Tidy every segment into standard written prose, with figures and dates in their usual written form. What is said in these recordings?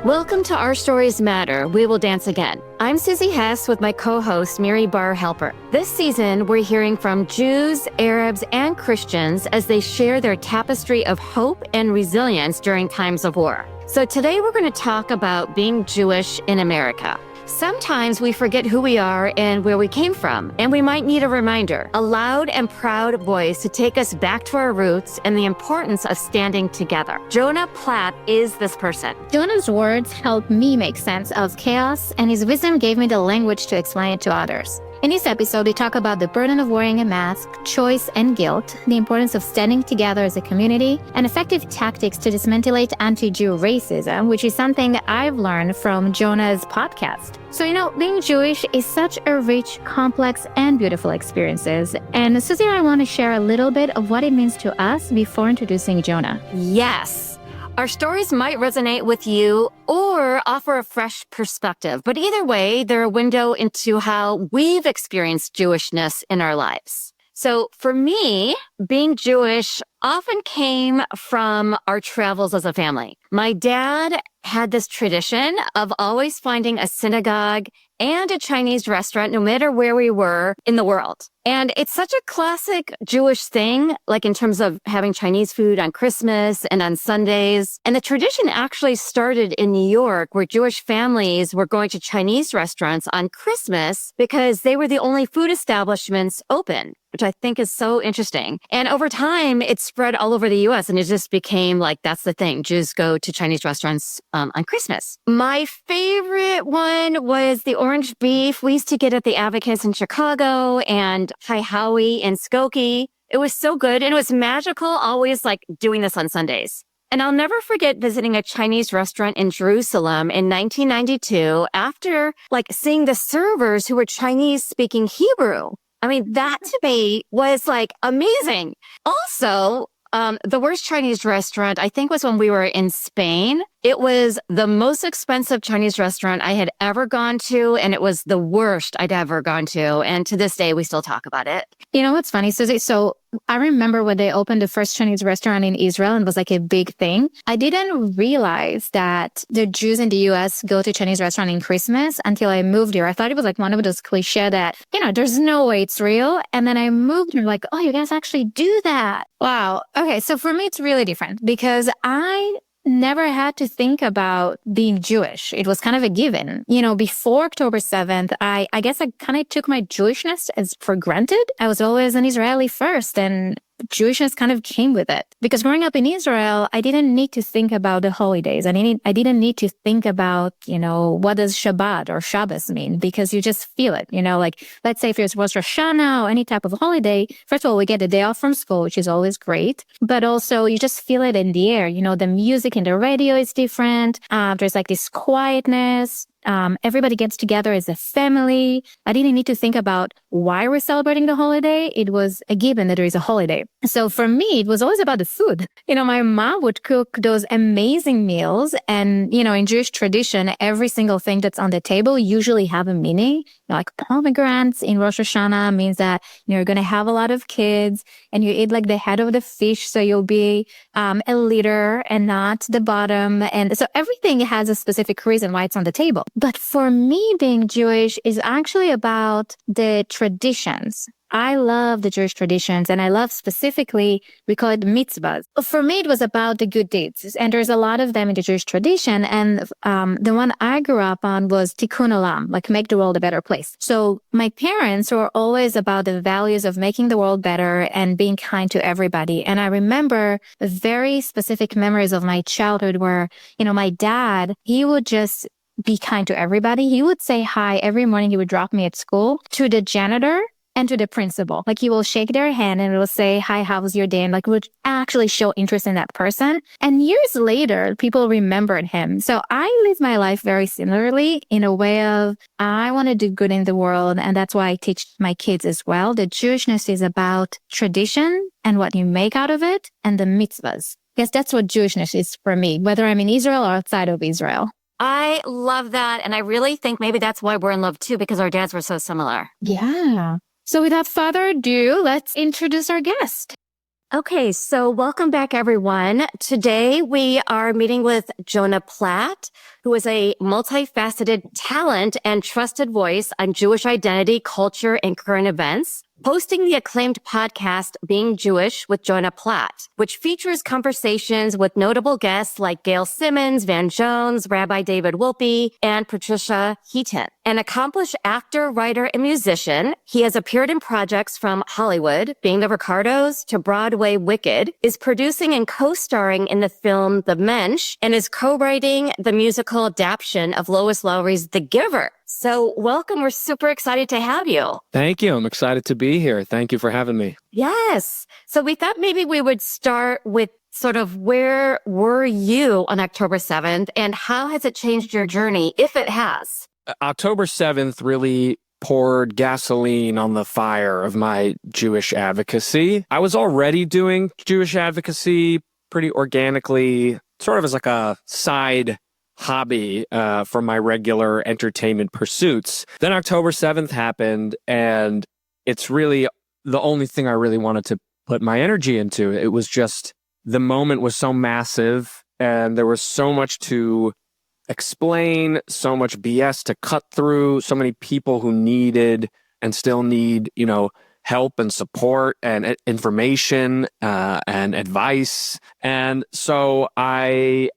Welcome to Our Stories Matter, We Will Dance Again. I'm Susie Hess with my co-host Miri Bar-Helper. This season, we're hearing from Jews, Arabs, and Christians as they share their tapestry of hope and resilience during times of war. So today we're going to talk about being Jewish in America. Sometimes we forget who we are and where we came from, and we might need a reminder, a loud and proud voice to take us back to our roots and the importance of standing together. Jonah Platt is this person. Jonah's words helped me make sense of chaos, and his wisdom gave me the language to explain it to others. In this episode, we talk about the burden of wearing a mask, choice and guilt, the importance of standing together as a community, and effective tactics to dismantle anti-Jew racism, which is something I've learned from Jonah's podcast. So, being Jewish is such a rich, complex, and beautiful experiences. And Susie and I want to share a little bit of what it means to us before introducing Jonah. Yes. Our stories might resonate with you or offer a fresh perspective, but either way, they're a window into how we've experienced Jewishness in our lives. So for me, being Jewish often came from our travels as a family. My dad had this tradition of always finding a synagogue and a Chinese restaurant, no matter where we were in the world. And it's such a classic Jewish thing, like in terms of having Chinese food on Christmas and on Sundays. And the tradition actually started in New York, where Jewish families were going to Chinese restaurants on Christmas because they were the only food establishments open, which I think is so interesting. And over time, it spread all over the U.S. and it just became like, that's the thing. Jews go to Chinese restaurants on Christmas. My favorite one was the orange beef we used to get at the Advocates in Chicago and Hi Howie in Skokie. It was so good. And it was magical, always like doing this on Sundays. And I'll never forget visiting a Chinese restaurant in Jerusalem in 1992 after like seeing the servers who were Chinese speaking Hebrew. I mean, that to me was like amazing. Also, the worst Chinese restaurant, I think, was when we were in Spain. It was the most expensive Chinese restaurant I had ever gone to, and it was the worst I'd ever gone to. And to this day, we still talk about it. You know what's funny, Susie? So I remember when they opened the first Chinese restaurant in Israel and it was like a big thing. I didn't realize that the Jews in the US go to Chinese restaurant in Christmas until I moved here. I thought it was like one of those cliche that, there's no way it's real. And then I moved and like, oh, you guys actually do that. Wow. Okay. So for me, it's really different because I never had to think about being Jewish. It was kind of a given. Before October 7th, I guess I kind of took my Jewishness as for granted. I was always an Israeli first, and Jewishness kind of came with it. Because growing up in Israel, I didn't need to think about the holidays. I didn't need to think about, what does Shabbat or Shabbos mean? Because you just feel it, like, let's say if it was Rosh Hashanah or any type of holiday, first of all, we get a day off from school, which is always great. But also you just feel it in the air. The music in the radio is different. There's like this quietness. Everybody gets together as a family. I didn't need to think about why we're celebrating the holiday. It was a given that there is a holiday. So for me, it was always about the food. My mom would cook those amazing meals. And, in Jewish tradition, every single thing that's on the table usually have a meaning. Like pomegranates in Rosh Hashanah means that you're going to have a lot of kids and you eat like the head of the fish. So you'll be a leader and not the bottom. And so everything has a specific reason why it's on the table. But for me, being Jewish is actually about the traditions. I love the Jewish traditions, and I love specifically, we call it mitzvahs. For me, it was about the good deeds, and there's a lot of them in the Jewish tradition, and the one I grew up on was tikkun olam, like make the world a better place. So my parents were always about the values of making the world better and being kind to everybody. And I remember very specific memories of my childhood where, my dad, he would just be kind to everybody. He would say hi every morning. He would drop me at school to the janitor and to the principal. Like he will shake their hand and will say, hi, how was your day? And like would actually show interest in that person. And years later, people remembered him. So I live my life very similarly in a way of I want to do good in the world. And that's why I teach my kids as well. The Jewishness is about tradition and what you make out of it and the mitzvahs. Yes, that's what Jewishness is for me, whether I'm in Israel or outside of Israel. I love that. And I really think maybe that's why we're in love too, because our dads were so similar. Yeah. So without further ado, let's introduce our guest. Okay, so welcome back, everyone. Today we are meeting with Jonah Platt, who is a multifaceted talent and trusted voice on Jewish identity, culture, and current events, hosting the acclaimed podcast Being Jewish with Jonah Platt, which features conversations with notable guests like Gail Simmons, Van Jones, Rabbi David Wolpe, and Patricia Heaton. An accomplished actor, writer, and musician, he has appeared in projects from Hollywood, Being the Ricardos, to Broadway Wicked, is producing and co-starring in the film The Mensch, and is co-writing the musical adaptation of Lois Lowry's The Giver. So welcome. We're super excited to have you. Thank you. I'm excited to be here. Thank you for having me. Yes. So we thought maybe we would start with sort of where were you on October 7th and how has it changed your journey, if it has? October 7th really poured gasoline on the fire of my Jewish advocacy. I was already doing Jewish advocacy pretty organically, sort of as like a side hobby from my regular entertainment pursuits. Then October 7th happened, and it's really the only thing I really wanted to put my energy into. It was just, the moment was so massive, and there was so much to explain, so much BS to cut through, so many people who needed and still need, help and support and information and advice. And so I,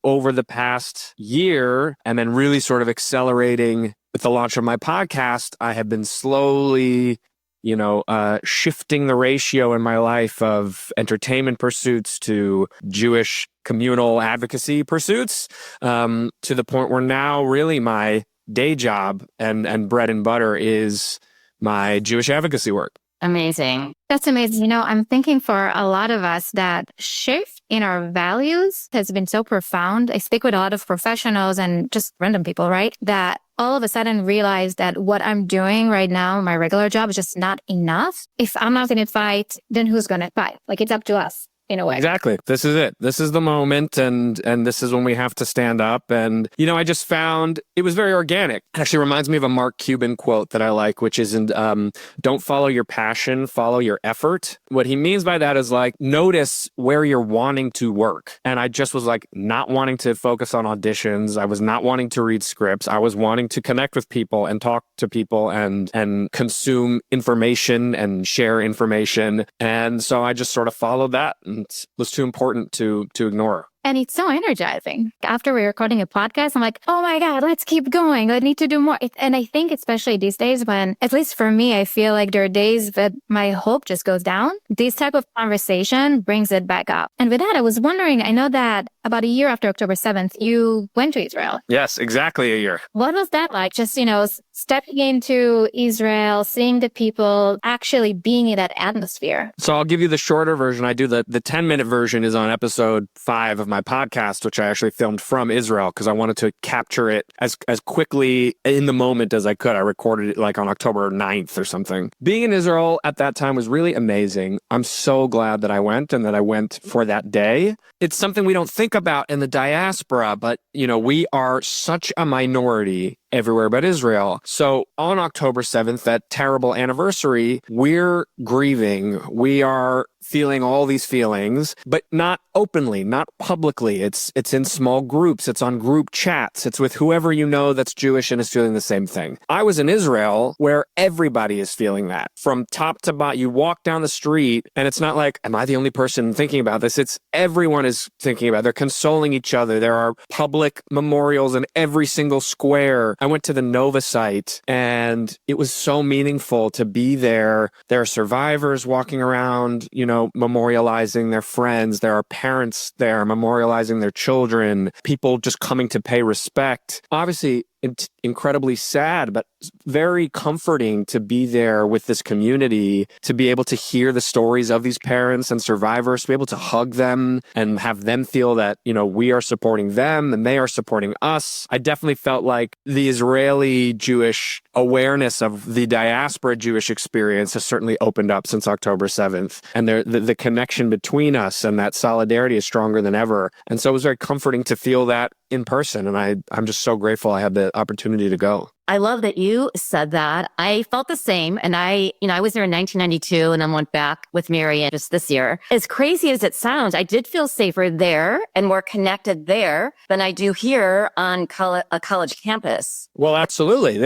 over the past year, and then really sort of accelerating with the launch of my podcast, I have been slowly, shifting the ratio in my life of entertainment pursuits to Jewish communal advocacy pursuits, to the point where now really my day job and bread and butter is my Jewish advocacy work. Amazing. That's amazing. I'm thinking for a lot of us that shift in our values has been so profound. I speak with a lot of professionals and just random people, right? That all of a sudden realize that what I'm doing right now, my regular job, is just not enough. If I'm not going to fight, then who's going to fight? Like, it's up to us. In a way. Exactly. This is it. This is the moment, and this is when we have to stand up. And, I just found it was very organic. It actually reminds me of a Mark Cuban quote that I like, which is, don't follow your passion, follow your effort. What he means by that is like, notice where you're wanting to work. And I just was like, not wanting to focus on auditions. I was not wanting to read scripts. I was wanting to connect with people and talk to people and consume information and share information. And so I just sort of followed that. And it was too important to ignore. And it's so energizing. After we're recording a podcast, I'm like, oh my God, let's keep going. I need to do more. And I think especially these days when, at least for me, I feel like there are days that my hope just goes down. This type of conversation brings it back up. And with that, I was wondering, I know that about a year after October 7th, you went to Israel. Yes, exactly a year. What was that like? Just, stepping into Israel, seeing the people, actually being in that atmosphere. So I'll give you the shorter version. I do the 10-minute version is on episode 5 of my podcast, which I actually filmed from Israel because I wanted to capture it as quickly in the moment as I could. I recorded it like on October 9th or something. Being in Israel at that time was really amazing. I'm so glad that I went and that I went for that day. It's something we don't think about in the diaspora, but, we are such a minority everywhere but Israel. So on October 7th, that terrible anniversary, we're grieving. We are feeling all these feelings, but not openly, not publicly. It's in small groups. It's on group chats. It's with whoever you know that's Jewish and is feeling the same thing. I was in Israel where everybody is feeling that. From top to bottom, you walk down the street and it's not like, am I the only person thinking about this? It's everyone is thinking about it. They're consoling each other. There are public memorials in every single square. I went to the Nova site and it was so meaningful to be there. There are survivors walking around, memorializing their friends. There are parents there memorializing their children, people just coming to pay respect. Obviously, incredibly sad, but very comforting to be there with this community, to be able to hear the stories of these parents and survivors, to be able to hug them and have them feel that, we are supporting them and they are supporting us. I definitely felt like the Israeli Jewish awareness of the diaspora Jewish experience has certainly opened up since October 7th. And the connection between us and that solidarity is stronger than ever. And so it was very comforting to feel that in person. And I'm just so grateful I had the opportunity to go. I love that you said that. I felt the same. And I was there in 1992 and then went back with Mary just this year. As crazy as it sounds, I did feel safer there and more connected there than I do here on a college campus. Well, absolutely.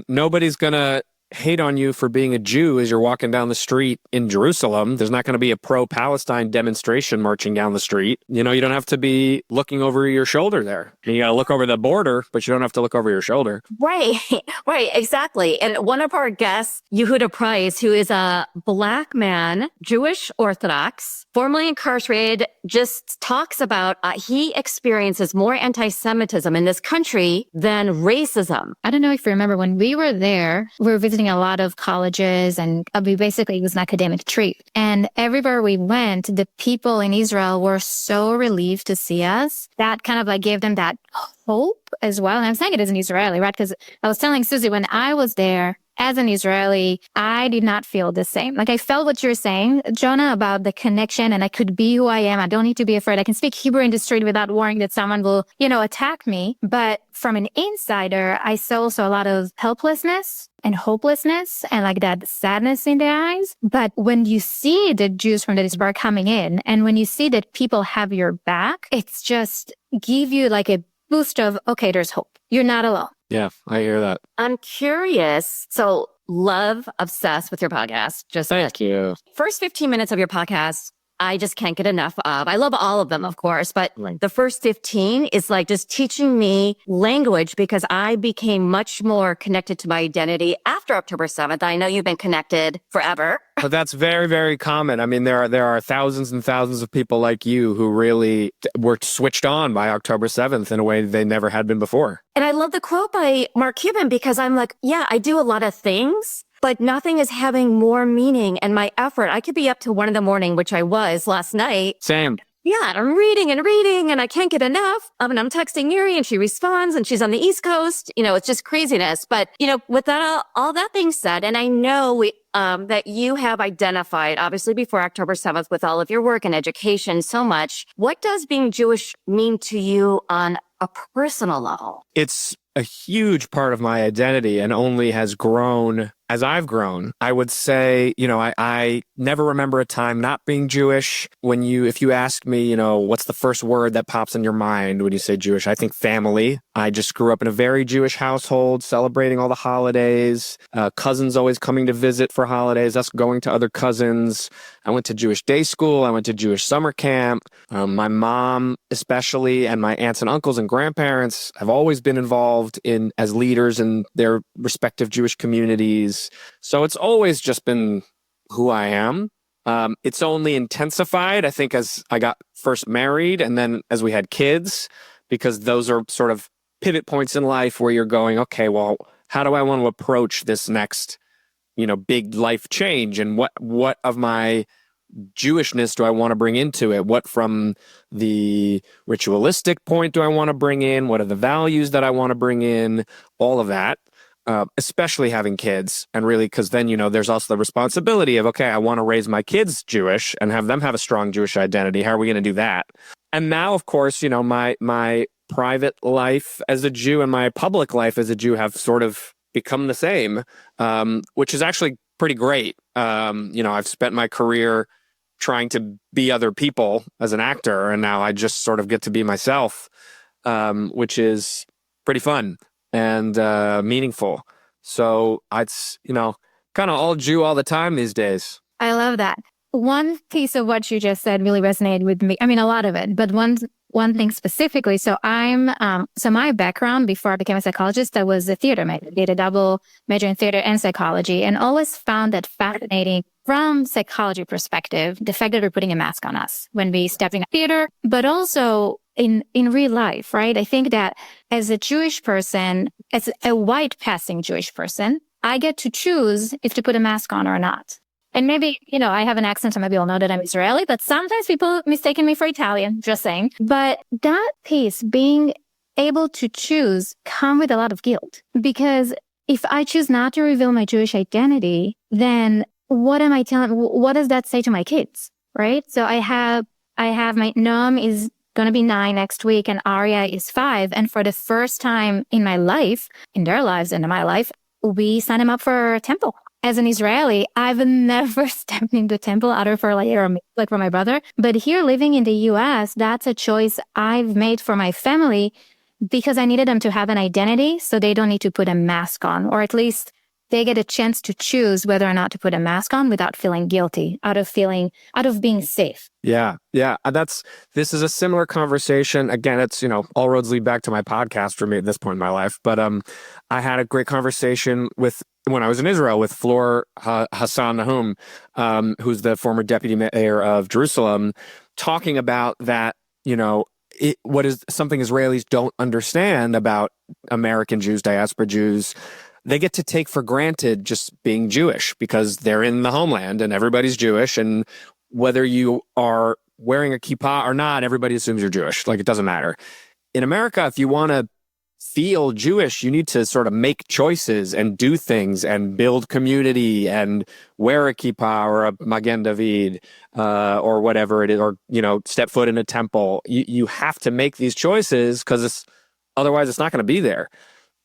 Nobody's going to hate on you for being a Jew as you're walking down the street in Jerusalem. There's not going to be a pro-Palestine demonstration marching down the street. You don't have to be looking over your shoulder there. You got to look over the border, but you don't have to look over your shoulder. Right, exactly. And one of our guests, Yehuda Price, who is a Black man, Jewish Orthodox, formerly incarcerated, just talks about he experiences more anti-Semitism in this country than racism. I don't know if you remember when we were there, we were visiting a lot of colleges and it was an academic trip. And everywhere we went, the people in Israel were so relieved to see us. That kind of like gave them that hope as well. And I'm saying it as an Israeli, right? Because I was telling Susie when I was there, as an Israeli, I did not feel the same. Like I felt what you're saying, Jonah, about the connection and I could be who I am. I don't need to be afraid. I can speak Hebrew in the street without worrying that someone will, attack me. But from an insider, I saw also a lot of helplessness and hopelessness and like that sadness in their eyes. But when you see the Jews from the diaspora coming in and when you see that people have your back, it's just give you like a boost of, okay, there's hope. You're not alone. Yeah, I hear that. I'm curious. So obsessed with your podcast. Thank you. First 15 minutes of your podcast, I just can't get enough of. I love all of them, of course, but the first 15 is like just teaching me language because I became much more connected to my identity after October 7th. I know you've been connected forever. But that's very, very common. I mean, there are thousands and thousands of people like you who really were switched on by October 7th in a way they never had been before. And I love the quote by Mark Cuban because I'm like, yeah, I do a lot of things, but nothing is having more meaning and my effort. I could be up till 1 a.m, which I was last night. Same. Yeah, and I'm reading and I can't get enough. And I'm texting Miri and she responds and she's on the East Coast. It's just craziness. But, with that, all that being said, and I know that you have identified, obviously before October 7th with all of your work and education so much, what does being Jewish mean to you on a personal level? It's a huge part of my identity and only has grown as I've grown. I would say, I never remember a time not being Jewish. If you ask me, what's the first word that pops in your mind when you say Jewish? I think family. I just grew up in a very Jewish household, celebrating all the holidays, cousins always coming to visit for holidays, us going to other cousins. I went to Jewish day school. I went to Jewish summer camp. My mom, especially, and my aunts and uncles and grandparents have always been involved as leaders in their respective Jewish communities. So it's always just been who I am. It's only intensified, I think, as I got first married and then as we had kids, because those are sort of pivot points in life where you're going, okay, well, how do I want to approach this next, big life change? And what of my Jewishness do I want to bring into it? What from the ritualistic point do I want to bring in? What are the values that I want to bring in? All of that. Especially having kids, and really, because then, there's also the responsibility of, okay, I want to raise my kids Jewish and have them have a strong Jewish identity. How are we going to do that? And now, of course, my private life as a Jew and my public life as a Jew have sort of become the same, which is actually pretty great. I've spent my career trying to be other people as an actor, and now I just sort of get to be myself, which is pretty fun and meaningful. So it's, kind of all Jew all the time these days. I love that. One piece of what you just said really resonated with me. I mean, a lot of it, but one thing specifically. So my background before I became a psychologist, I was a theater major. I did a double major in theater and psychology, and always found that fascinating from psychology perspective, the fact that we're putting a mask on us when we step in theater, but also in real life, right? I think that as a Jewish person, as a white passing Jewish person, I get to choose if to put a mask on or not. And maybe, I have an accent, so maybe you'll know that I'm Israeli, but sometimes people mistaken me for Italian, just saying. But that piece, being able to choose, come with a lot of guilt. Because if I choose not to reveal my Jewish identity, then what am I telling, what does that say to my kids, right? So I have my Noam is going to be 9 next week, and Arya is 5. And for the first time in my life, in their lives and in my life, we signed him up for a temple. As an Israeli, I've never stepped into a temple other for like for my brother. But here living in the US, that's a choice I've made for my family because I needed them to have an identity so they don't need to put a mask on, or at least they get a chance to choose whether or not to put a mask on without feeling guilty, out of being safe. Yeah. This is a similar conversation. Again, it's, all roads lead back to my podcast for me at this point in my life. But I had a great conversation when I was in Israel with Flor Hassan Nahum, who's the former deputy mayor of Jerusalem, talking about that, what is something Israelis don't understand about American Jews, diaspora Jews. They get to take for granted just being Jewish because they're in the homeland and everybody's Jewish. And whether you are wearing a kippah or not, everybody assumes you're Jewish. Like, it doesn't matter. In America, if you want to feel Jewish, you need to sort of make choices and do things and build community and wear a kippah or a Magen David or whatever it is, or, step foot in a temple. You have to make these choices because otherwise it's not going to be there.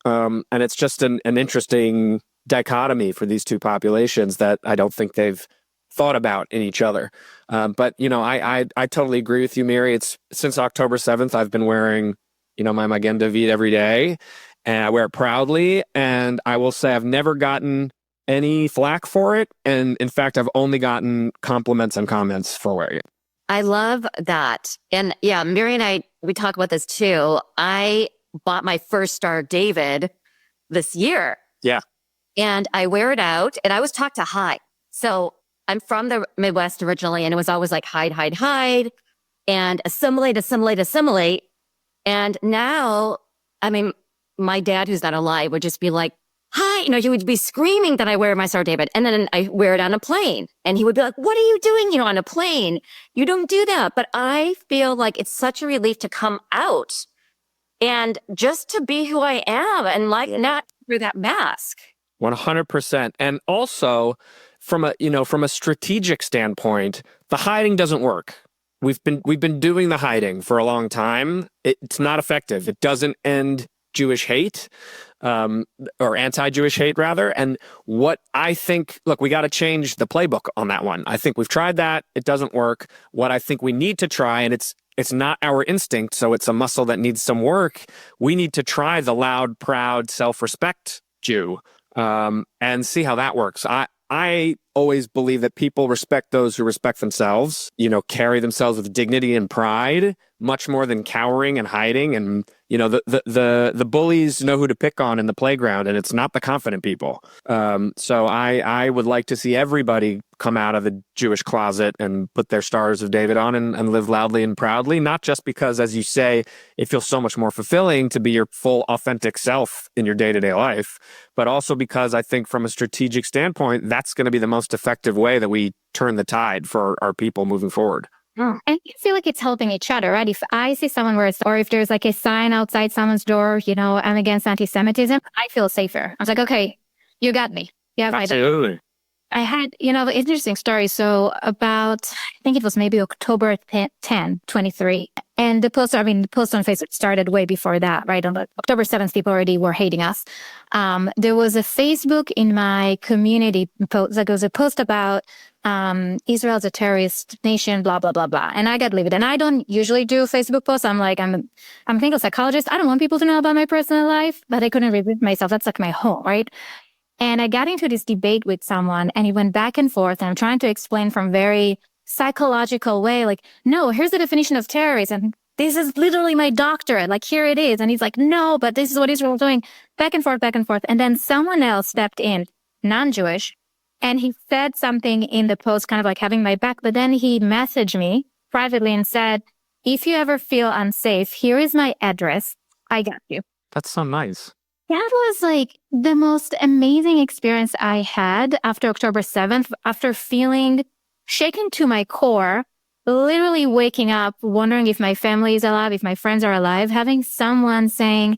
And it's just an interesting dichotomy for these two populations that I don't think they've thought about in each other. But, I totally agree with you, Miri. It's since October 7th, I've been wearing, my Magen David every day, and I wear it proudly. And I will say I've never gotten any flack for it. And in fact, I've only gotten compliments and comments for wearing it. I love that. And yeah, Miri and I, we talk about this too. I bought my first Star of David this year. Yeah. And I wear it out, and I was taught to hide. So I'm from the Midwest originally, and it was always like hide, hide, hide, and assimilate, assimilate, assimilate. And now, my dad, who's not alive, would just be like, hi, he would be screaming that I wear my Star of David. And then I wear it on a plane. And he would be like, what are you doing, on a plane? You don't do that. But I feel like it's such a relief to come out and just to be who I am and not through that mask. 100%. And also from a strategic standpoint, the hiding doesn't work. We've been doing the hiding for a long time. It's not effective. It doesn't end Jewish hate, or anti-Jewish hate rather. And what I think, look, we got to change the playbook on that one. I think we've tried that. It doesn't work. What I think we need to try, and it's not our instinct, so it's a muscle that needs some work. We need to try the loud, proud, self-respect Jew, and see how that works. I always believe that people respect those who respect themselves, carry themselves with dignity and pride, much more than cowering and hiding. And, the bullies know who to pick on in the playground, and it's not the confident people. So I would like to see everybody come out of the Jewish closet and put their Stars of David on and live loudly and proudly, not just because, as you say, it feels so much more fulfilling to be your full authentic self in your day-to-day life, but also because I think from a strategic standpoint, that's going to be the most effective way that we turn the tide for our people moving forward. And you feel like it's helping each other, right? If I see someone or if there's like a sign outside someone's door, I'm against antisemitism, I feel safer. I was like, okay, you got me. Yeah, absolutely. I had, an interesting story. So about, I think it was maybe October 10, 23. And the post on Facebook started way before that, right? On October 7th, people already were hating us. There was a Facebook in my community post, like it was a post about Israel's a terrorist nation, blah, blah, blah, blah. And I got livid. And I don't usually do Facebook posts. I'm a clinical psychologist. I don't want people to know about my personal life, but I couldn't read myself. That's like my home, right? And I got into this debate with someone, and he went back and forth, and I'm trying to explain from very psychological way, like, no, here's the definition of terrorism. This is literally my doctorate. Like, here it is. And he's like, no, but this is what Israel is doing. Back and forth, back and forth. And then someone else stepped in, non-Jewish, and he said something in the post, kind of like having my back. But then he messaged me privately and said, if you ever feel unsafe, here is my address. I got you. That's so nice. That was like the most amazing experience I had after October 7th, after feeling shaken to my core, literally waking up, wondering if my family is alive, if my friends are alive, having someone saying,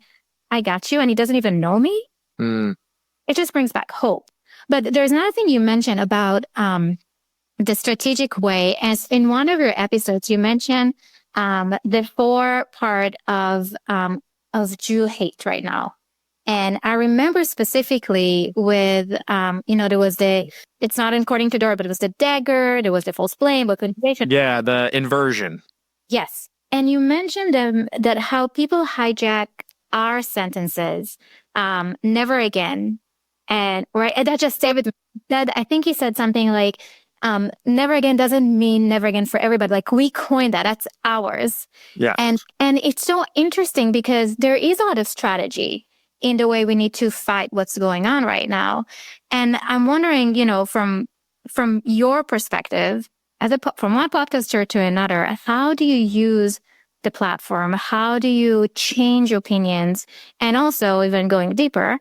I got you, and he doesn't even know me. It just brings back hope. But there's another thing you mentioned about the strategic way. As in one of your episodes, you mentioned the four part of Jew hate right now. And I remember specifically with, there was it's not according to Dora, but it was the dagger, there was the false blame, but continuation. Yeah, the inversion. Yes. And you mentioned that how people hijack our sentences, never again. And right, and that just stayed with me. That I think he said something like, never again doesn't mean never again for everybody. Like we coined that. That's ours. Yeah. And it's so interesting because there is a lot of strategy in the way we need to fight what's going on right now. And I'm wondering, from your perspective, from one podcaster to another, how do you use the platform? How do you change opinions? And also, even going deeper,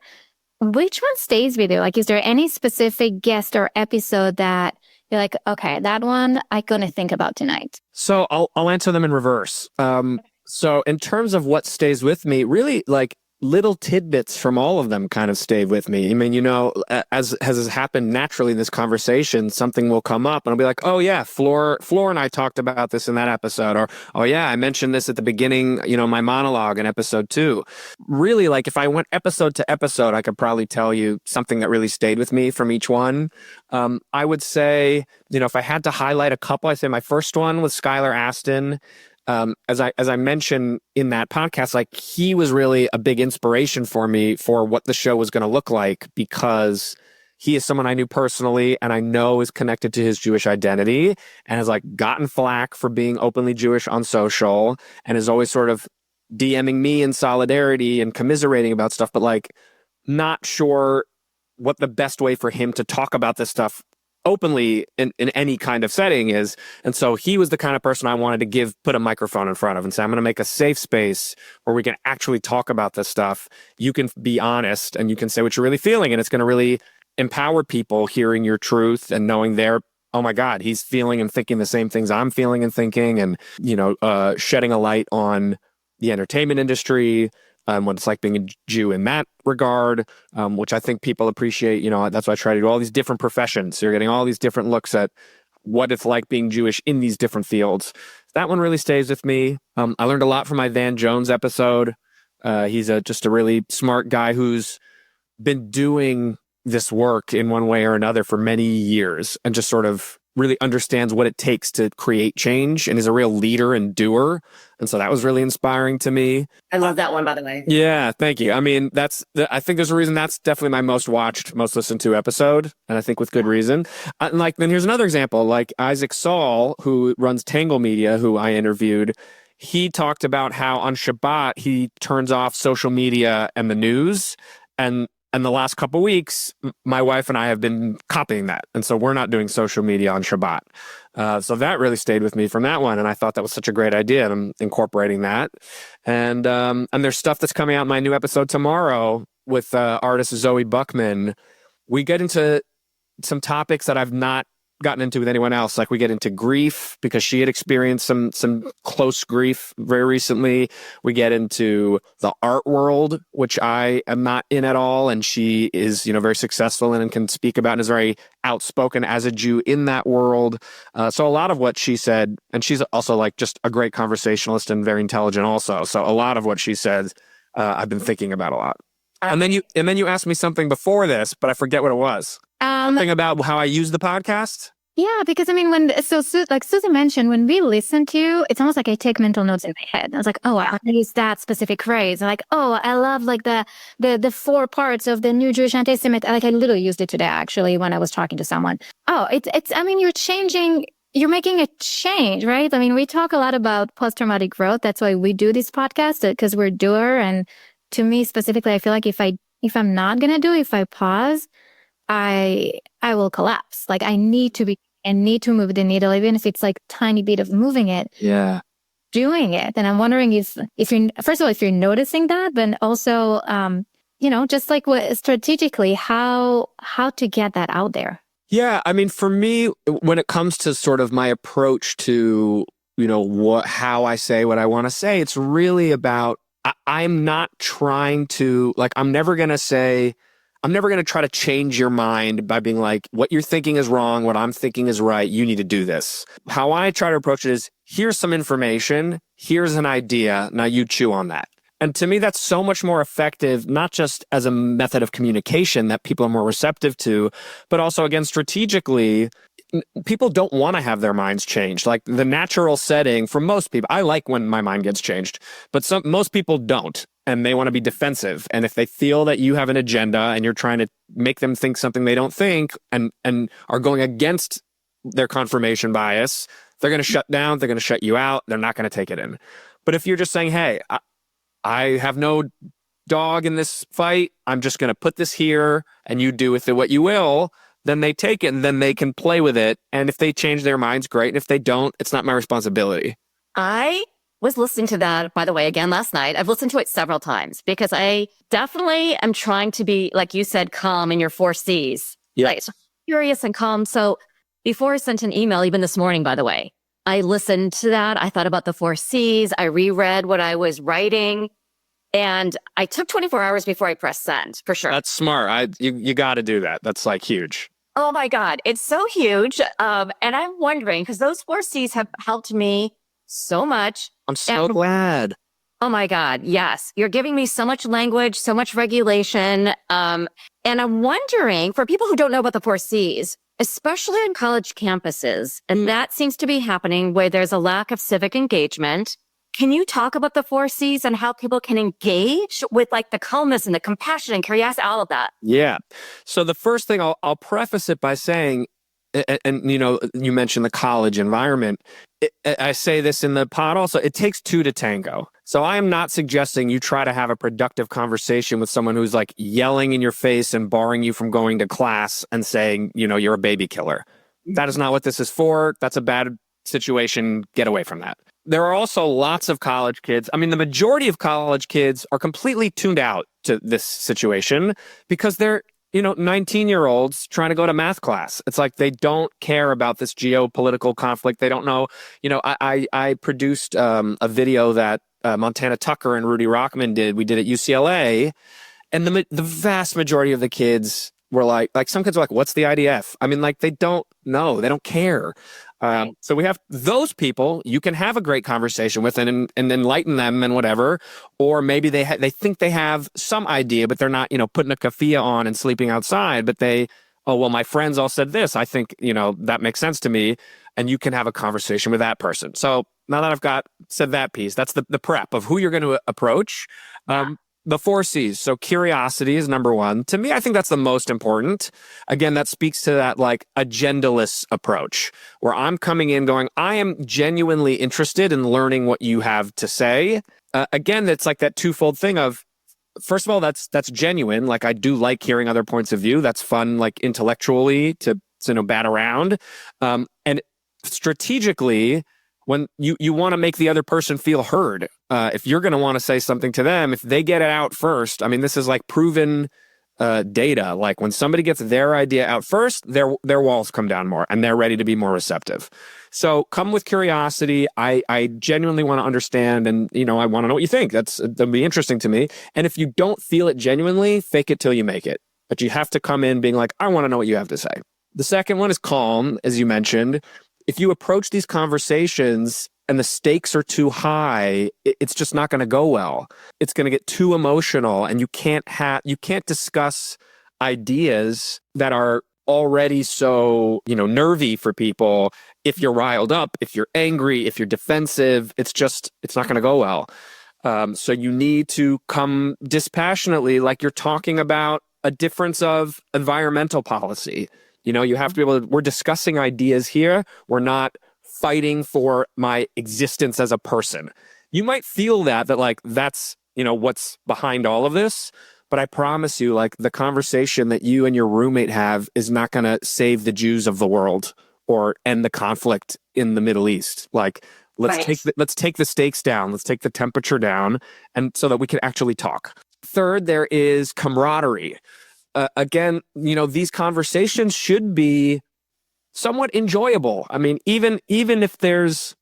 which one stays with you? Like, is there any specific guest or episode that you're like, okay, that one I'm going to think about tonight? So I'll answer them in reverse. So in terms of what stays with me, really like little tidbits from all of them kind of stayed with me. I mean, as has happened naturally in this conversation, something will come up and I'll be like, oh yeah, Floor and I talked about this in that episode. Or, oh yeah, I mentioned this at the beginning, my monologue in episode 2. Really, like if I went episode to episode, I could probably tell you something that really stayed with me from each one. I would say, if I had to highlight a couple, I'd say my first one was Skylar Aston. As I mentioned in that podcast, like he was really a big inspiration for me for what the show was going to look like, because he is someone I knew personally and I know is connected to his Jewish identity and has like gotten flack for being openly Jewish on social and is always sort of DMing me in solidarity and commiserating about stuff, but like not sure what the best way for him to talk about this stuff openly in any kind of setting is. And so he was the kind of person I wanted to put a microphone in front of and say, I'm going to make a safe space where we can actually talk about this stuff. You can be honest and you can say what you're really feeling. And it's going to really empower people hearing your truth and knowing oh my God, he's feeling and thinking the same things I'm feeling and thinking, and, shedding a light on the entertainment industry, what it's like being a Jew in that regard, which I think people appreciate. That's why I try to do all these different professions. So you're getting all these different looks at what it's like being Jewish in these different fields. That one really stays with me. I learned a lot from my Van Jones episode. He's just a really smart guy who's been doing this work in one way or another for many years and just sort of really understands what it takes to create change and is a real leader and doer. And so that was really inspiring to me. I love that one, by the way. Yeah, thank you. I mean, I think there's a reason that's definitely my most watched, most listened to episode. And I think with good reason. And then here's another example, like Isaac Saul, who runs Tangle Media, who I interviewed. He talked about how on Shabbat, he turns off social media and the news. And the last couple of weeks, my wife and I have been copying that. And so we're not doing social media on Shabbat. So that really stayed with me from that one. And I thought that was such a great idea. And I'm incorporating that. And there's stuff that's coming out in my new episode tomorrow with artist Zoe Buckman. We get into some topics that I've not gotten into with anyone else. Like we get into grief because she had experienced some close grief very recently. We get into the art world, which I am not in at all. And she is, very successful in and can speak about and is very outspoken as a Jew in that world. So a lot of what she said, and she's also like just a great conversationalist and very intelligent also. So a lot of what she said, I've been thinking about a lot. And then you asked me something before this, but I forget what it was. Something about how I use the podcast? Yeah, because I mean, like Susie mentioned, when we listen to you, it's almost like I take mental notes in my head. I was like, oh, I use that specific phrase. And like, oh, I love like the 4 parts of the new Jewish anti-Semitic. Like I literally used it today, actually, when I was talking to someone. Oh, I mean, you're making a change, right? I mean, we talk a lot about post-traumatic growth. That's why we do this podcast, because we're doer. And to me specifically, I feel like if I'm not going to do it, if I pause, I will collapse. Like I need to move the needle, even if it's like tiny bit of moving it. Yeah. Doing it. And I'm wondering if you're, first of all, if you're noticing that, but also, just like strategically, how to get that out there. Yeah. I mean, for me, when it comes to sort of my approach to, how I say what I want to say, it's really about, I'm not trying to, like, I'm never going to say, I'm never going to try to change your mind by being like, what you're thinking is wrong, what I'm thinking is right, you need to do this. How I try to approach it is, here's some information, here's an idea, now you chew on that. And to me, that's so much more effective, not just as a method of communication that people are more receptive to, but also, again, strategically, people don't want to have their minds changed. Like the natural setting for most people, I like when my mind gets changed, but most people don't, and they want to be defensive. And if they feel that you have an agenda and you're trying to make them think something they don't think and are going against their confirmation bias, they're going to shut down, they're going to shut you out, they're not going to take it in. But if you're just saying, hey, I have no dog in this fight, I'm just going to put this here and you do with it what you will, then they take it and then they can play with it. And if they change their minds, great. And if they don't, it's not my responsibility. I was listening to that, by the way, again last night. I've listened to it several times because I definitely am trying to be, like you said, calm in your 4 C's. Yeah. Like, curious and calm. So before I sent an email, even this morning, by the way, I listened to that. I thought about the 4 C's. I reread what I was writing. And I took 24 hours before I pressed send, for sure. That's smart. You got to do that. That's like huge. Oh my God, it's so huge. And I'm wondering, because those 4 C's have helped me so much. I'm so glad. Oh my God, yes. You're giving me so much language, so much regulation. And I'm wondering, for people who don't know about the 4 C's, especially on college campuses, and that seems to be happening where there's a lack of civic engagement. Can you talk about the 4 C's and how people can engage with like the calmness and the compassion and curiosity, all of that? Yeah. So the first thing I'll preface it by saying, and you know, you mentioned the college environment. I say this in the pod also, it takes 2 to tango. So I am not suggesting you try to have a productive conversation with someone who's like yelling in your face and barring you from going to class and saying, you know, you're a baby killer. That is not what this is for. That's a bad situation. Get away from that. There are also lots of college kids. I mean, the majority of college kids are completely tuned out to this situation because they're, you know, 19-year-olds trying to go to math class. It's like they don't care about this geopolitical conflict. They don't know. You know, I produced a video that Montana Tucker and Rudy Rockman did. We did at UCLA, and the vast majority of the kids were like some kids are like, "What's the IDF?" I mean, like they don't know. They don't care. So we have those people you can have a great conversation with and enlighten them and whatever, or maybe they think they have some idea, but they're not, you know, putting a keffiyeh on and sleeping outside, but well, my friends all said this. I think, you know, that makes sense to me. And you can have a conversation with that person. So now that I've said that piece, that's the prep of who you're going to approach. The 4 C's. So curiosity is number 1. To me, I think that's the most important. Again, that speaks to that like agendaless approach where I'm coming in going, I am genuinely interested in learning what you have to say. Again, it's like that twofold thing of, first of all, that's genuine. Like I do like hearing other points of view. That's fun, like intellectually to you know, bat around. And strategically, when you want to make the other person feel heard, if you're going to want to say something to them, if they get it out first, I mean, this is like proven data. Like when somebody gets their idea out first, their walls come down more and they're ready to be more receptive. So come with curiosity. I genuinely want to understand, and you know, I want to know what you think. That'll be interesting to me. And if you don't feel it genuinely, fake it till you make it. But you have to come in being like, I want to know what you have to say. The second one is calm, as you mentioned. If you approach these conversations and the stakes are too high, it's just not going to go well. It's going to get too emotional, and you can't discuss ideas that are already so, you know, nervy for people. If you're riled up, if you're angry, if you're defensive, it's not going to go well. So you need to come dispassionately, like you're talking about a difference of environmental policy. You know, you have to be able to, we're discussing ideas here. We're not fighting for my existence as a person. You might feel that like that's, you know, what's behind all of this. But I promise you, like the conversation that you and your roommate have is not going to save the Jews of the world or end the conflict in the Middle East. Like, let's take the stakes down. Let's take the temperature down, and so that we can actually talk. Third, there is camaraderie. Again, you know, these conversations should be somewhat enjoyable. I mean, even if there's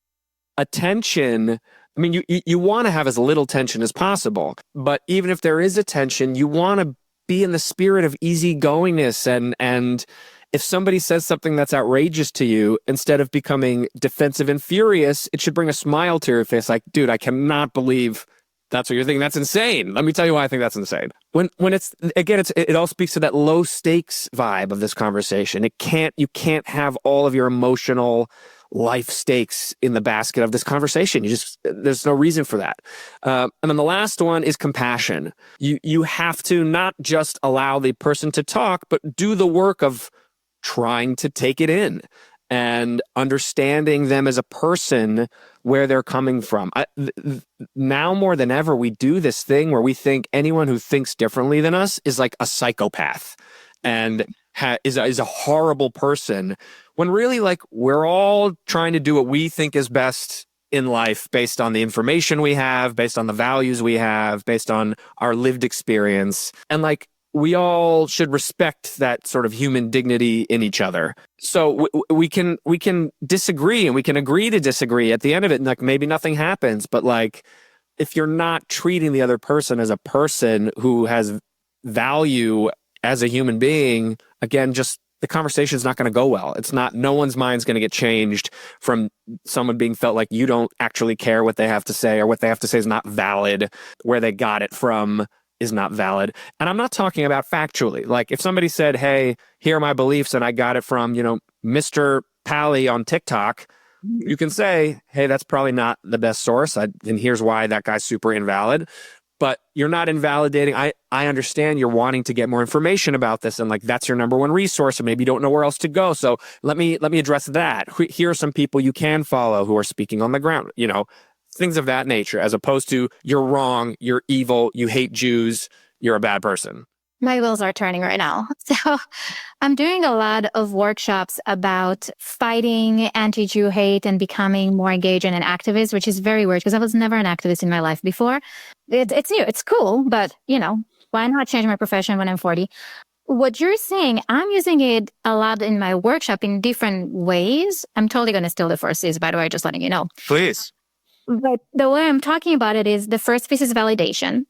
a tension, I mean, you want to have as little tension as possible. But even if there is a tension, you want to be in the spirit of easygoingness. And if somebody says something that's outrageous to you, instead of becoming defensive and furious, it should bring a smile to your face. Like, dude, I cannot believe that's what you're thinking. That's insane. Let me tell you why I think that's insane. When it's, again, it all speaks to that low stakes vibe of this conversation. You can't have all of your emotional life stakes in the basket of this conversation. There's no reason for that. And then the last one is compassion. You have to not just allow the person to talk, but do the work of trying to take it in and understanding them as a person, where they're coming from. Now more than ever, we do this thing where we think anyone who thinks differently than us is like a psychopath and is a horrible person, when really, like, we're all trying to do what we think is best in life based on the information we have, based on the values we have, based on our lived experience. And like, we all should respect that sort of human dignity in each other. So we can disagree, and we can agree to disagree. At the end of it, like, maybe nothing happens, but like, if you're not treating the other person as a person who has value as a human being, again, just the conversation is not going to go well. It's not, no one's mind's going to get changed from someone being felt like you don't actually care what they have to say, or what they have to say is not valid, where they got it from is not valid. And I'm not talking about factually. Like, if somebody said, hey, here are my beliefs and I got it from, Mr. Pally on TikTok, you can say, hey, that's probably not the best source. And here's why that guy's super invalid. But you're not invalidating. I understand you're wanting to get more information about this, and like, that's your number one resource, and maybe you don't know where else to go. So let me address that. Here are some people you can follow who are speaking on the ground, things of that nature, as opposed to, you're wrong, you're evil, you hate Jews, you're a bad person. My wheels are turning right now. So I'm doing a lot of workshops about fighting anti-Jew hate and becoming more engaged and an activist, which is very weird because I was never an activist in my life before. It's new, it's cool, but why not change my profession when I'm 40? What you're saying, I'm using it a lot in my workshop in different ways. I'm totally going to steal the first piece, by the way, just letting you know. Please. But the way I'm talking about it is, the first piece is validation,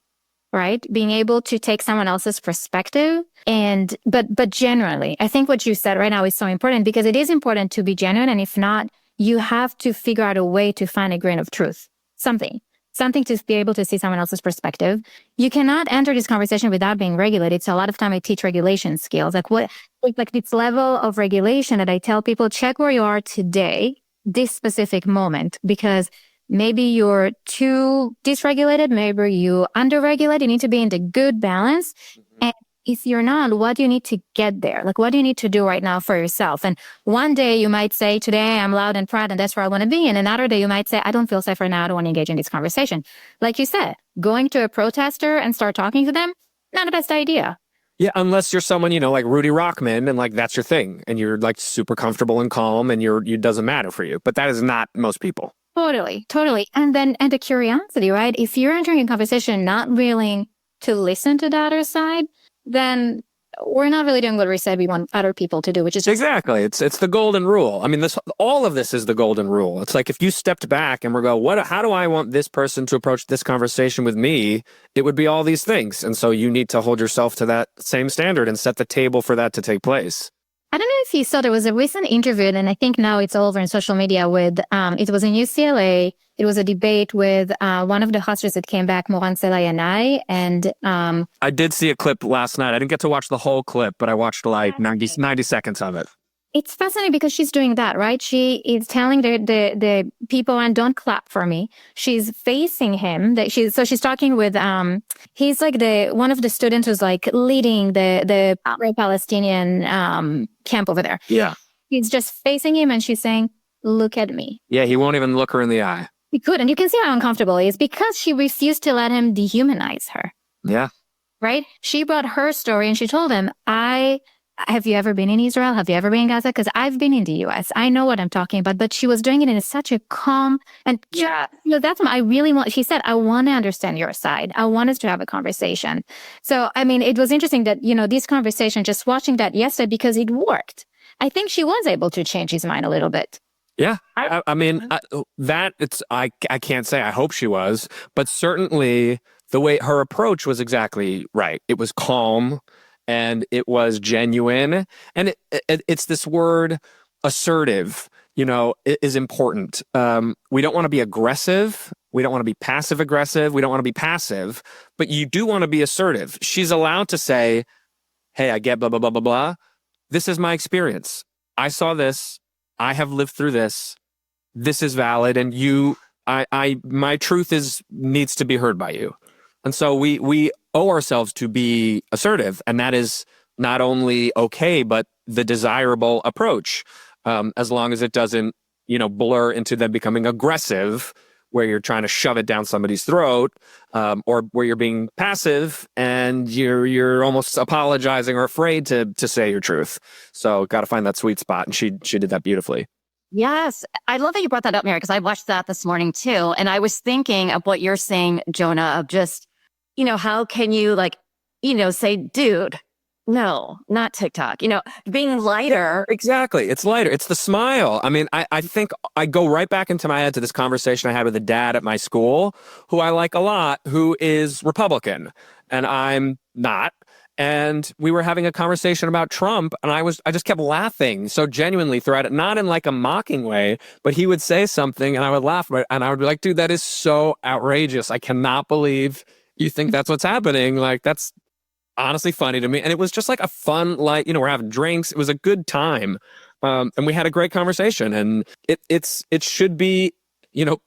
right? Being able to take someone else's perspective. But generally, I think what you said right now is so important, because it is important to be genuine. And if not, you have to figure out a way to find a grain of truth, something to be able to see someone else's perspective. You cannot enter this conversation without being regulated. So a lot of time I teach regulation skills, like this level of regulation that I tell people, check where you are today, this specific moment, because maybe you're too dysregulated, maybe you underregulated. You need to be in the good balance. And if you're not, what do you need to get there? Like, what do you need to do right now for yourself? And one day you might say, today I'm loud and proud and that's where I want to be. And another day you might say, I don't feel safe right now. I don't want to engage in this conversation. Like you said, going to a protester and start talking to them, not the best idea. Yeah, unless you're someone, like Rudy Rockman, and like, that's your thing, and you're like super comfortable and calm, and it doesn't matter for you. But that is not most people. Totally. And the curiosity, right? If you're entering a conversation not willing to listen to the other side, then we're not really doing what we said we want other people to do, which is exactly. It's the golden rule. I mean, all of this is the golden rule. It's like, if you stepped back and how do I want this person to approach this conversation with me? It would be all these things. And so you need to hold yourself to that same standard and set the table for that to take place. I don't know if you saw, there was a recent interview, and I think now it's all over in social media with, it was in UCLA. It was a debate with one of the hostess that came back, Moran Selayanai. And I did see a clip last night. I didn't get to watch the whole clip, but I watched like 90 seconds of it. It's fascinating because she's doing that, right? She is telling the people, and don't clap for me. She's facing him. She's talking with, he's like one of the students who's like leading the pro-Palestinian camp over there. Yeah. He's just facing him and she's saying, look at me. Yeah, he won't even look her in the eye. He couldn't. You can see how uncomfortable he is because she refused to let him dehumanize her. Yeah. Right? She brought her story and she told him, have you ever been in Israel? Have you ever been in Gaza? Because I've been in the U.S. I know what I'm talking about. But she was doing it in such a calm and that's what I really want. She said, I want to understand your side. I want us to have a conversation. So, I mean, it was interesting that, this conversation, just watching that yesterday, because it worked. I think she was able to change his mind a little bit. Yeah. I mean, I can't say. I hope she was. But certainly the way her approach was exactly right. It was calm. and it was genuine. And it's this word assertive, is important. We don't want to be aggressive. We don't want to be passive aggressive. We don't want to be passive, but you do want to be assertive. She's allowed to say, hey, I get blah, blah, blah, blah, blah. This is my experience. I saw this. I have lived through this. This is valid. And my truth needs to be heard by you. And so we owe ourselves to be assertive. And that is not only okay, but the desirable approach, as long as it doesn't, blur into them becoming aggressive, where you're trying to shove it down somebody's throat, or where you're being passive and you're almost apologizing or afraid to say your truth. So got to find that sweet spot. And she did that beautifully. Yes. I love that you brought that up, Mary, because I watched that this morning too. And I was thinking of what you're saying, Jonah, of just, how can you say, dude, no, not TikTok, being lighter. Exactly. It's lighter. It's the smile. I mean, I think I go right back into my head to this conversation I had with a dad at my school who I like a lot, who is Republican and I'm not. And we were having a conversation about Trump and I just kept laughing so genuinely throughout it, not in like a mocking way, but he would say something and I would laugh and I would be like, dude, that is so outrageous. I cannot believe you think that's what's happening. Like, that's honestly funny to me. And it was just like a fun, we're having drinks. It was a good time. And we had a great conversation, and it should be,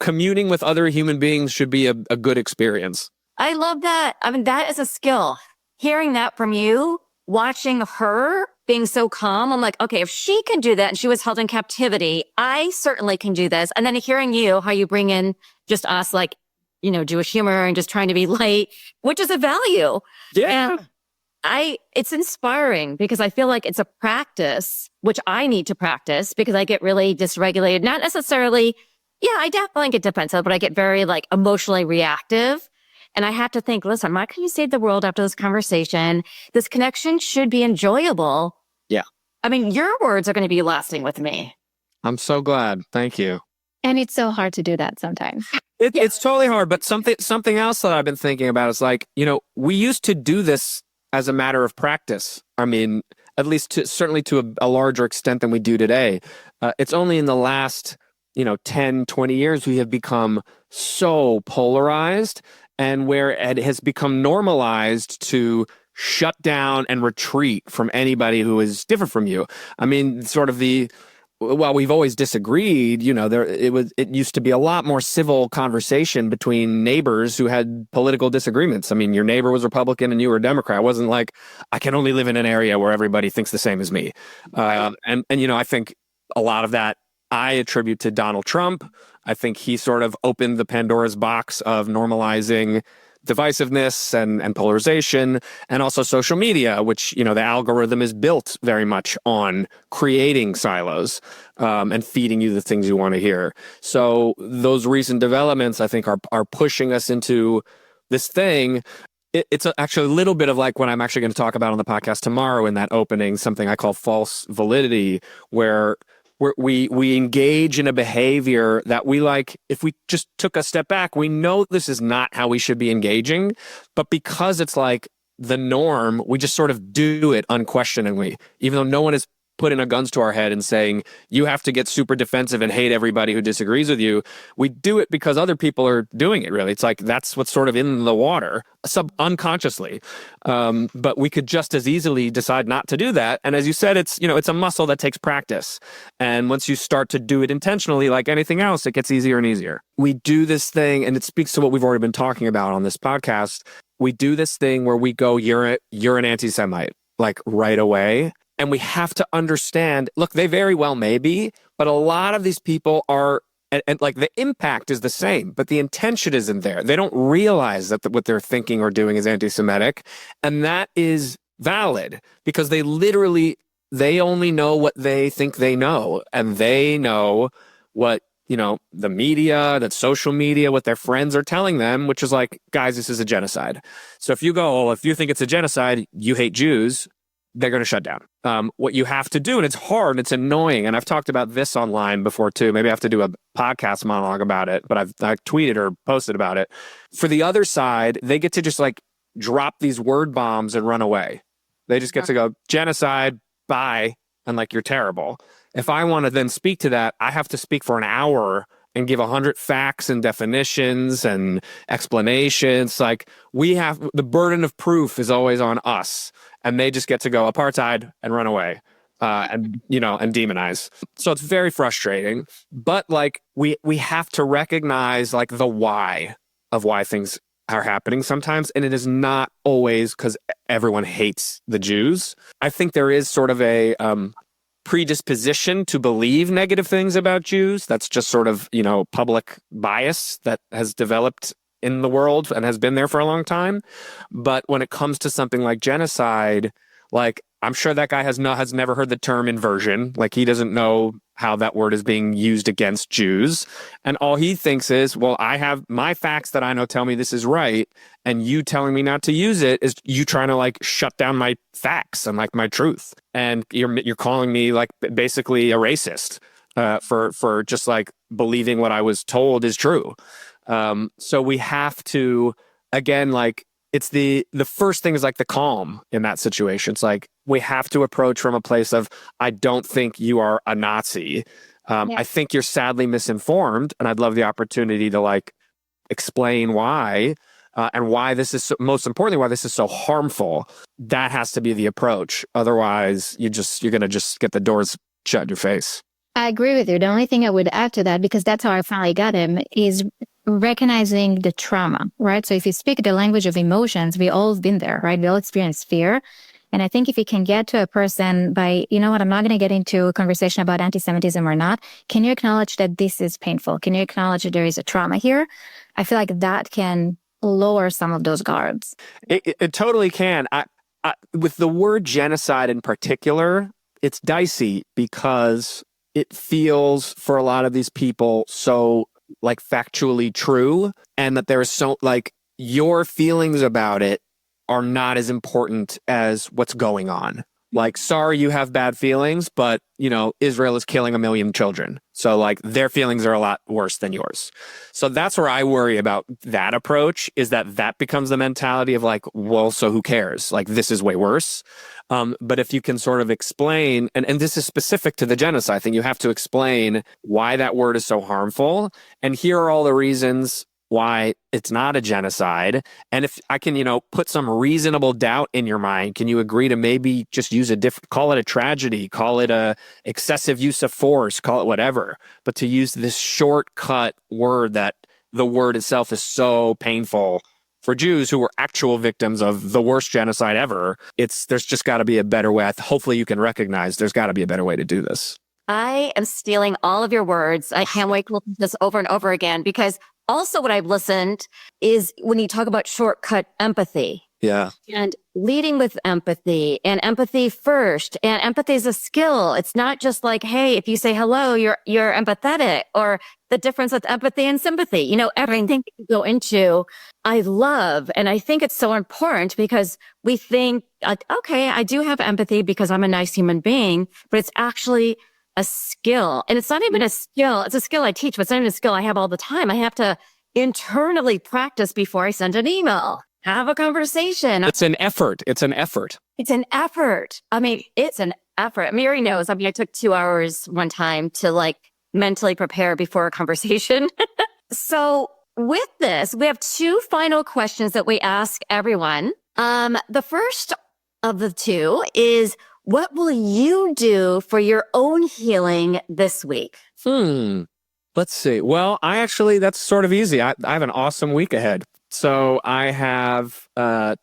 communing with other human beings should be a good experience. I love that. I mean, that is a skill. Hearing that from you, watching her being so calm, I'm like, okay, if she can do that and she was held in captivity, I certainly can do this. And then hearing you, how you bring in just us, like, Jewish humor and just trying to be light, which is a value. Yeah. And it's inspiring because I feel like it's a practice, which I need to practice because I get really dysregulated. Not necessarily, I definitely get defensive, but I get very emotionally reactive. And I have to think, listen, I'm not going to save the world after this conversation. This connection should be enjoyable. Yeah. I mean, your words are going to be lasting with me. I'm so glad. Thank you. And it's so hard to do that sometimes. It's totally hard. But something else that I've been thinking about is we used to do this as a matter of practice. I mean, at least certainly to a larger extent than we do today. It's only in the last, 10, 20 years we have become so polarized, and where it has become normalized to shut down and retreat from anybody who is different from you. I mean, sort of we've always disagreed, it used to be a lot more civil conversation between neighbors who had political disagreements. I mean, your neighbor was Republican and you were Democrat. It wasn't like, I can only live in an area where everybody thinks the same as me. And I think a lot of that I attribute to Donald Trump. I think he sort of opened the Pandora's box of normalizing divisiveness and polarization, and also social media, which, the algorithm is built very much on creating silos and feeding you the things you want to hear. So those recent developments, I think, are pushing us into this thing. It's actually a little bit of like what I'm actually going to talk about on the podcast tomorrow in that opening, something I call false validity, where we engage in a behavior that we if we just took a step back, we know this is not how we should be engaging, but because it's like the norm, we just sort of do it unquestioningly, even though no one is putting guns to our head and saying, you have to get super defensive and hate everybody who disagrees with you. We do it because other people are doing it, really. It's like, that's what's sort of in the water, unconsciously. But we could just as easily decide not to do that. And as you said, it's a muscle that takes practice. And once you start to do it intentionally, like anything else, it gets easier and easier. We do this thing, and it speaks to what we've already been talking about on this podcast. We do this thing where we go, you're an anti-Semite, right away. And we have to understand, look, they very well may be, but a lot of these people are, and the impact is the same, but the intention isn't there. They don't realize that what they're thinking or doing is anti-Semitic. And that is valid because they only know what they think they know. And they know what, the media, that social media, what their friends are telling them, which is like, guys, this is a genocide. So if you think it's a genocide, you hate Jews, they're going to shut down. What you have to do, and it's hard, it's annoying, and I've talked about this online before too. Maybe I have to do a podcast monologue about it, but I've tweeted or posted about it. For the other side, they get to just drop these word bombs and run away. They just get to go genocide, bye, and like you're terrible. If I want to then speak to that, I have to speak for an hour and give 100 facts and definitions and explanations. Like we have the burden of proof is always on us, and they just get to go apartheid and run away. And demonize. So it's very frustrating. But like we have to recognize like the why of why things are happening sometimes, and it is not always because everyone hates the Jews. I think there is sort of a predisposition to believe negative things about Jews. That's just sort of public bias that has developed in the world and has been there for a long time. But when it comes to something like genocide, like I'm sure that guy has never heard the term inversion. Like he doesn't know how that word is being used against Jews. And all he thinks is, well, I have my facts that I know tell me this is right. And you telling me not to use it is you trying to like shut down my facts and like my truth. And you're calling me like basically a racist for just like believing what I was told is true. So we have to, again, like, it's the first thing is like the calm in that situation. It's like we have to approach from a place of, I don't think you are a Nazi. I think you're sadly misinformed, and I'd love the opportunity to like explain why and why this is most importantly why this is so harmful. That has to be the approach. Otherwise, you're gonna just get the doors shut in your face. I agree with you. The only thing I would add to that, because that's how I finally got him, is recognizing the trauma, right? So if you speak the language of emotions, we all have been there, right? We all experience fear. And I think if you can get to a person by, I'm not going to get into a conversation about anti-Semitism or not. Can you acknowledge that this is painful? Can you acknowledge that there is a trauma here? I feel like that can lower some of those guards. It totally can. With the word genocide in particular, it's dicey because it feels for a lot of these people so like factually true, and that there is so like your feelings about it are not as important as what's going on. Like, sorry, you have bad feelings, but Israel is killing 1 million children. So like their feelings are a lot worse than yours. So that's where I worry about that approach, is that becomes the mentality of like, well, so who cares? Like this is way worse. But if you can sort of explain, and this is specific to the genocide thing, you have to explain why that word is so harmful. And here are all the reasons why it's not a genocide. And if I can, put some reasonable doubt in your mind, can you agree to maybe just use call it a tragedy, call it a excessive use of force, call it whatever, but to use this shortcut word that the word itself is so painful for Jews who were actual victims of the worst genocide ever. There's just got to be a better way. Hopefully you can recognize there's got to be a better way to do this. I am stealing all of your words. I can't wait to listen to this over and over again, because also what I've listened is when you talk about shortcut empathy. Yeah. And leading with empathy, and empathy first. And empathy is a skill. It's not just like, hey, if you say hello, you're empathetic, or the difference with empathy and sympathy. Everything you go into, I love. And I think it's so important because we think, okay, I do have empathy because I'm a nice human being, but it's actually a skill. And it's not even a skill. It's a skill I teach, but it's not even a skill I have all the time. I have to internally practice before I send an email, have a conversation. It's an effort. It's an effort. I mean, it's an effort. Mary knows. I mean, I took 2 hours one time to like mentally prepare before a conversation. So with this, we have 2 final questions that we ask everyone. The first of the 2 is, what will you do for your own healing this week? Let's see. Well, that's sort of easy. I have an awesome week ahead. So I have,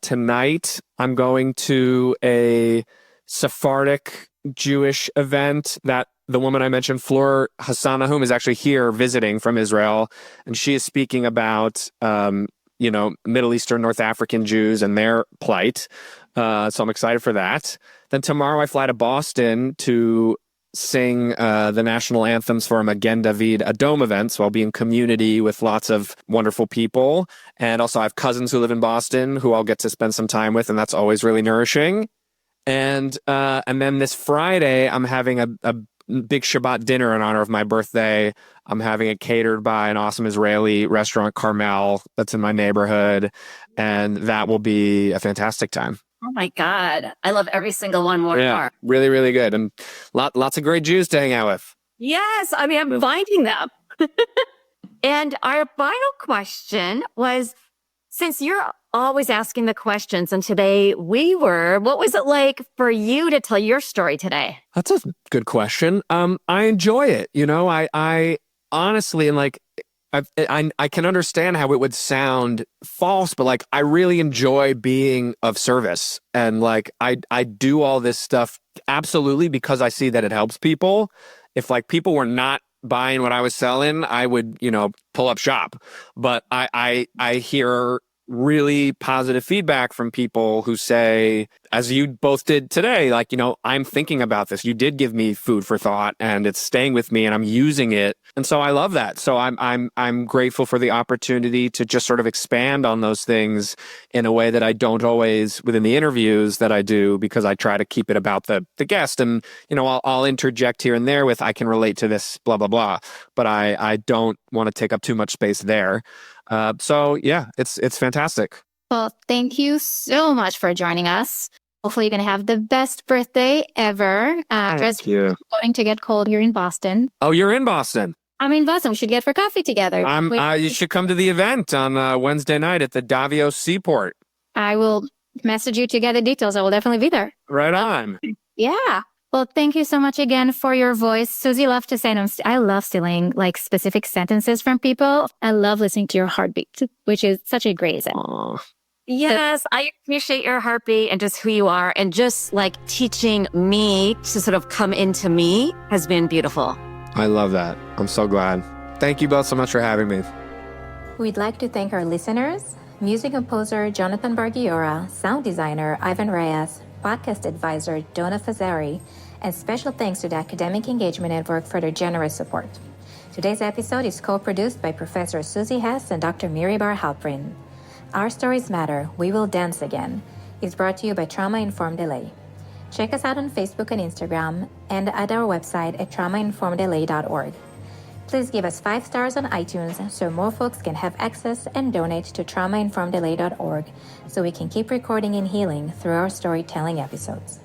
tonight, I'm going to a Sephardic Jewish event that the woman I mentioned, Fleur Hassanahum, is actually here visiting from Israel. And she is speaking about, Middle Eastern, North African Jews and their plight. So I'm excited for that. Then tomorrow I fly to Boston to sing the national anthems for a Magen David Adom event. So I'll be in community with lots of wonderful people. And also I have cousins who live in Boston who I'll get to spend some time with. And that's always really nourishing. And then this Friday, I'm having a big Shabbat dinner in honor of my birthday. I'm having it catered by an awesome Israeli restaurant, Carmel, that's in my neighborhood. And that will be a fantastic time. Oh my God. I love every single one more. Yeah, really, really good. And lots of great Jews to hang out with. Yes. I mean, I'm finding them. And our final question was, since you're always asking the questions and today we were, what was it like for you to tell your story today? That's a good question. I enjoy it. You know, I honestly, and like, I can understand how it would sound false, but like, I really enjoy being of service. And like, I do all this stuff absolutely because I see that it helps people. If like people were not buying what I was selling, I would, pull up shop. But I hear really positive feedback from people who say, as you both did today, like, I'm thinking about this. You did give me food for thought and it's staying with me and I'm using it. And so I love that. So I'm grateful for the opportunity to just sort of expand on those things in a way that I don't always within the interviews that I do, because I try to keep it about the guest. And, I'll interject here and there with, I can relate to this, blah, blah, blah. But I don't want to take up too much space there. So yeah, it's fantastic. Well, thank you so much for joining us. Hopefully, you're going to have the best birthday ever. Thank you. Going to get cold here in Boston. Oh, you're in Boston. I'm in Boston. We should get for coffee together. You should come to the event on Wednesday night at the Davio Seaport. I will message you to get the details. I will definitely be there. Right on. Yeah. Well, thank you so much again for your voice. Susie loves to say, and I love stealing like specific sentences from people. I love listening to your heartbeat, which is such a great example. Yes, I appreciate your heartbeat and just who you are, and just like teaching me to sort of come into me has been beautiful. I love that. I'm so glad. Thank you both so much for having me. We'd like to thank our listeners, music composer Jonathan Bargiora, sound designer Ivan Reyes, podcast advisor Donna Fazzari, and special thanks to the Academic Engagement Network for their generous support. Today's episode is co-produced by Professor Susie Hess and Dr. Miri Bar Halprin. Our Stories Matter, We Will Dance Again is brought to you by Trauma Informed LA. Check us out on Facebook and Instagram and at our website at traumainformedla.org. Please give us 5 stars on iTunes so more folks can have access and donate to traumainformedla.org so we can keep recording and healing through our storytelling episodes.